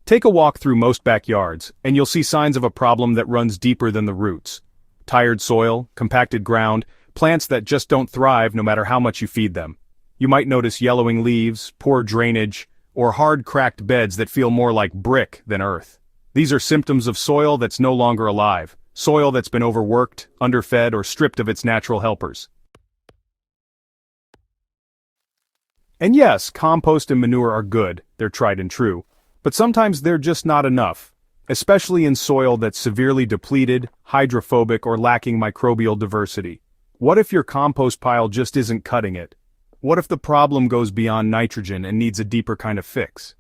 Take a walk through most backyards, and you'll see signs of a problem that runs deeper than the roots. Tired soil, compacted ground, plants that just don't thrive no matter how much you feed them. You might notice yellowing leaves, poor drainage, or hard cracked beds that feel more like brick than earth. These are symptoms of soil that's no longer alive, soil that's been overworked, underfed, or stripped of its natural helpers. And yes, compost and manure are good, they're tried and true. But sometimes they're just not enough, especially in soil that's severely depleted, hydrophobic, or lacking microbial diversity. What if your compost pile just isn't cutting it? What if the problem goes beyond nitrogen and needs a deeper kind of fix?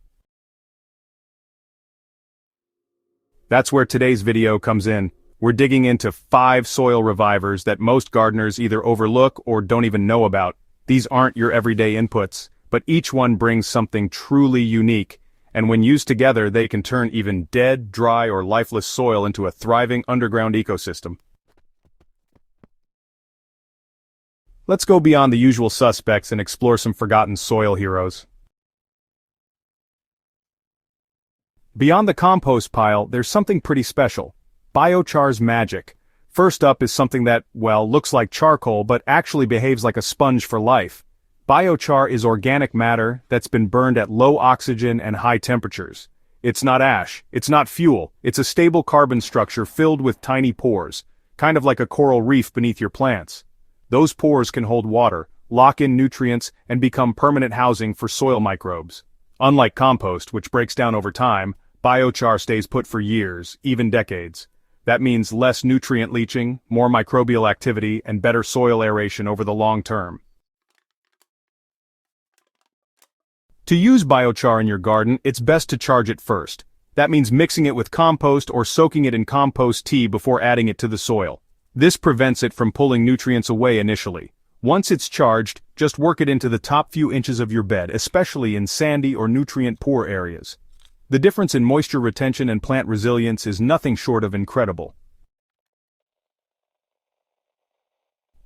That's where today's video comes in. We're digging into 5 soil revivers that most gardeners either overlook or don't even know about. These aren't your everyday inputs, but each one brings something truly unique. And when used together, they can turn even dead, dry, or lifeless soil into a thriving underground ecosystem. Let's go beyond the usual suspects and explore some forgotten soil heroes. Beyond the compost pile, there's something pretty special. Biochar's magic. First up is something that, well, looks like charcoal but actually behaves like a sponge for life. Biochar is organic matter that's been burned at low oxygen and high temperatures. It's not ash, it's not fuel, it's a stable carbon structure filled with tiny pores, kind of like a coral reef beneath your plants. Those pores can hold water, lock in nutrients, and become permanent housing for soil microbes. Unlike compost, which breaks down over time, biochar stays put for years, even decades. That means less nutrient leaching, more microbial activity, and better soil aeration over the long term. To use biochar in your garden, it's best to charge it first. That means mixing it with compost or soaking it in compost tea before adding it to the soil. This prevents it from pulling nutrients away initially. Once it's charged, just work it into the top few inches of your bed, especially in sandy or nutrient-poor areas. The difference in moisture retention and plant resilience is nothing short of incredible.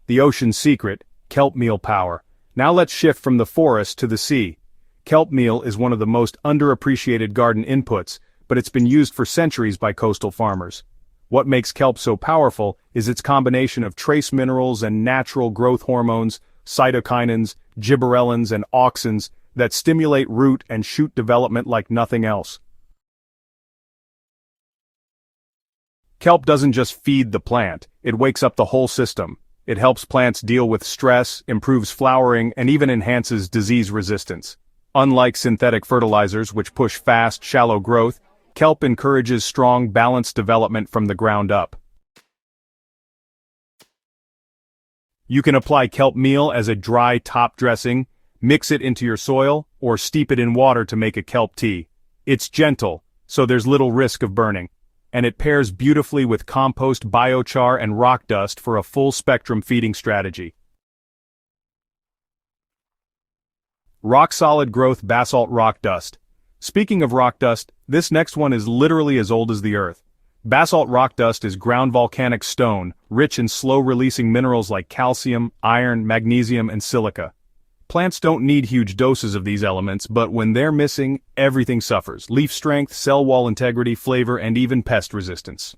The ocean's secret, kelp meal power. Now let's shift from the forest to the sea. Kelp meal is one of the most underappreciated garden inputs, but it's been used for centuries by coastal farmers. What makes kelp so powerful is its combination of trace minerals and natural growth hormones, cytokinins, gibberellins, and auxins that stimulate root and shoot development like nothing else. Kelp doesn't just feed the plant, it wakes up the whole system. It helps plants deal with stress, improves flowering, and even enhances disease resistance. Unlike synthetic fertilizers which push fast, shallow growth, kelp encourages strong, balanced development from the ground up. You can apply kelp meal as a dry top dressing, mix it into your soil, or steep it in water to make a kelp tea. It's gentle, so there's little risk of burning, and it pairs beautifully with compost, biochar, and rock dust for a full-spectrum feeding strategy. Rock-solid growth basalt rock dust. Speaking of rock dust, this next one is literally as old as the earth. Basalt rock dust is ground volcanic stone, rich in slow-releasing minerals like calcium, iron, magnesium, and silica. Plants don't need huge doses of these elements, but when they're missing, everything suffers: leaf strength, cell wall integrity, flavor, and even pest resistance.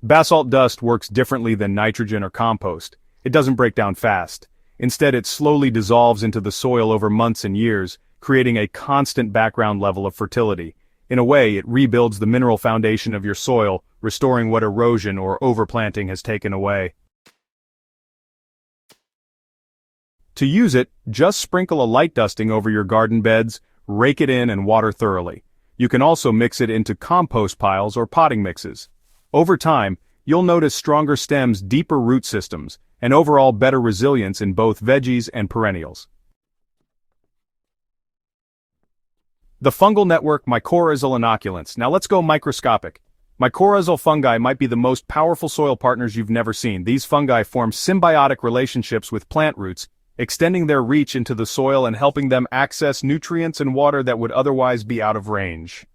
Basalt dust works differently than nitrogen or compost. It doesn't break down fast. Instead, it slowly dissolves into the soil over months and years, creating a constant background level of fertility. In a way, it rebuilds the mineral foundation of your soil, restoring what erosion or overplanting has taken away. To use it, just sprinkle a light dusting over your garden beds, rake it in and water thoroughly. You can also mix it into compost piles or potting mixes. Over time, you'll notice stronger stems, deeper root systems, and overall better resilience in both veggies and perennials. The fungal network Mycorrhizal inoculants. Now let's go microscopic. Mycorrhizal fungi might be the most powerful soil partners you've never seen. These fungi form symbiotic relationships with plant roots, extending their reach into the soil and helping them access nutrients and water that would otherwise be out of range.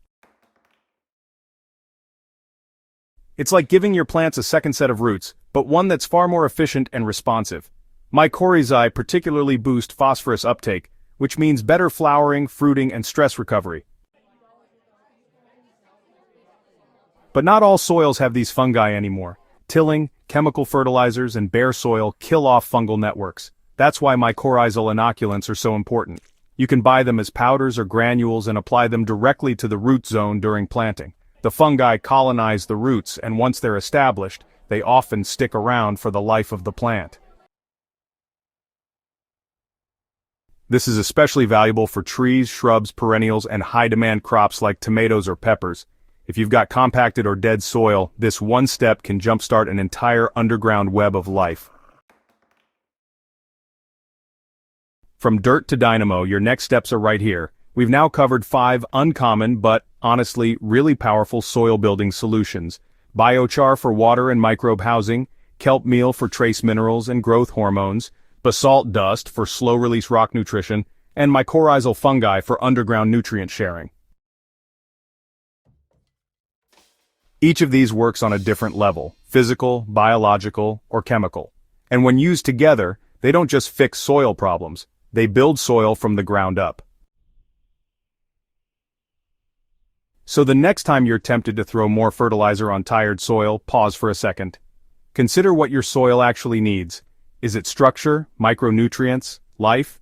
It's like giving your plants a second set of roots, but one that's far more efficient and responsive. Mycorrhizae particularly boost phosphorus uptake, which means better flowering, fruiting, and stress recovery. But not all soils have these fungi anymore. Tilling, chemical fertilizers, and bare soil kill off fungal networks. That's why mycorrhizal inoculants are so important. You can buy them as powders or granules and apply them directly to the root zone during planting. The fungi colonize the roots, and once they're established, they often stick around for the life of the plant. This is especially valuable for trees, shrubs, perennials, and high-demand crops like tomatoes or peppers. If you've got compacted or dead soil, this one step can jumpstart an entire underground web of life. From dirt to dynamo, your next steps are right here. We've now covered 5 uncommon but, honestly, really powerful soil-building solutions. Biochar for water and microbe housing, kelp meal for trace minerals and growth hormones, basalt dust for slow-release rock nutrition, and mycorrhizal fungi for underground nutrient sharing. Each of these works on a different level, physical, biological, or chemical. And when used together, they don't just fix soil problems, they build soil from the ground up. So the next time you're tempted to throw more fertilizer on tired soil, pause for a second. Consider what your soil actually needs. Is it structure, micronutrients, life?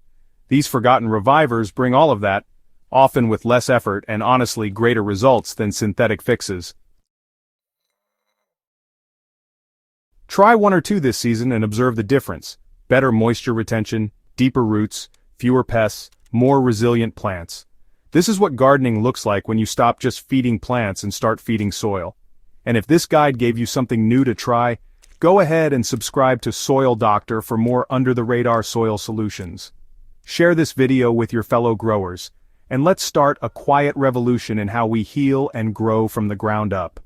These forgotten revivers bring all of that, often with less effort and honestly greater results than synthetic fixes. Try 1 or 2 this season and observe the difference. Better moisture retention, deeper roots, fewer pests, more resilient plants. This is what gardening looks like when you stop just feeding plants and start feeding soil. And if this guide gave you something new to try, go ahead and subscribe to Soil Doctor for more under-the-radar soil solutions. Share this video with your fellow growers, and let's start a quiet revolution in how we heal and grow from the ground up.